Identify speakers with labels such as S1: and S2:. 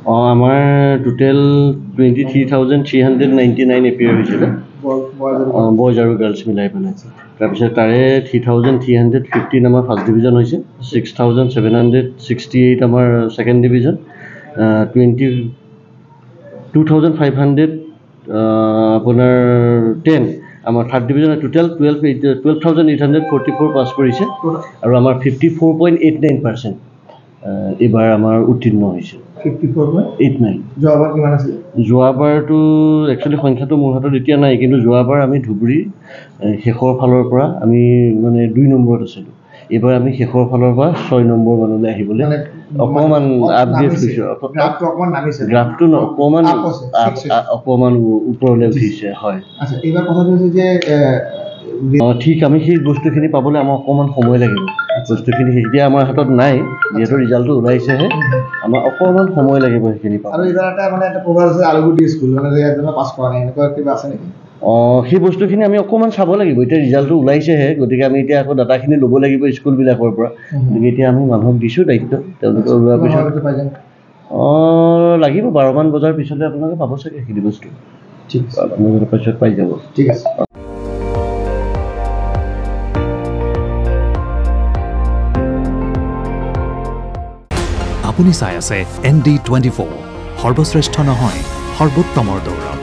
S1: আমাৰ total 23,399 appear হৈছিলে boys আৰু গাৰ্লছ মিলাই পেলাই। তাৰপিছত তাৰে 3,315 আমাৰ ফাৰ্ষ্ট ডিভিজন হৈছে, 6,768 আমাৰ ছেকেণ্ড ডিভিজন, 22,500 আপোনাৰ 10 আমাৰ থাৰ্ড ডিভিজন। টোটেল 12,844 পাছ কৰিছে আৰু আমাৰ 54.89% এইবাৰ আমাৰ উত্তীৰ্ণ হৈছে। 54.89 যোৱাবাৰ কিমান আছিল? যোৱাবাৰটো একচুৱেলি সংখ্যাটো মোৰ হাতত এতিয়া নাই, কিন্তু যোৱাবাৰ আমি ধুবুৰী শেষৰ ফালৰ পৰা আমি মানে 2 নম্বৰত আছিলোঁ। এইবাৰ আমি শেষৰ ফালৰ পৰা 6 নম্বৰ মানলৈ আহিবলৈ অকণমান আপগ্ৰেড হৈছোঁ। গ্ৰাফটো অকণমান ওপৰলৈ উঠিছে। হয়, এইবাৰ কথাটো হৈছে যে ঠিক আমি সেই বস্তুখিনি পাবলৈ আমাৰ অকণমান সময় লাগিব। বস্তুখিনি এতিয়া আমাৰ হাতত নাই, যিহেতু ৰিজাল্টটো ওলাইছেহে, আমাৰ অকণমান সময় লাগিব সেইখিনি পাবলৈ। আৰু এইবাৰ এটা প্ৰভাৱ আছে আলুগুটি স্কুল পাছ কৰা নাই, এনেকুৱা কিবা আছে নেকি? সেই বস্তুখিনি আমি অকণমান চাব লাগিব। এতিয়া ৰিজাল্টটো ওলাইছেহে, গতিকে আমি এতিয়া আকৌ ডাটাখিনি ল'ব লাগিব স্কুলবিলাকৰ পৰা। গতিকে এতিয়া আমি মানুহক দিছোঁ দায়িত্ব, তেওঁলোকে ওলোৱাৰ পিছত লাগিব 12মান বজাৰ পিছতে আপোনালোকে পাব চাগে সেইখিনি বস্তু। ঠিক আছে, আপোনালোকে পিছত পাই যাব। ঠিক আছে।
S2: আপুনি চাই আছে ND24, সৰ্বশ্ৰেষ্ঠ নহয় সৰ্বোত্তমৰ দৌৰত।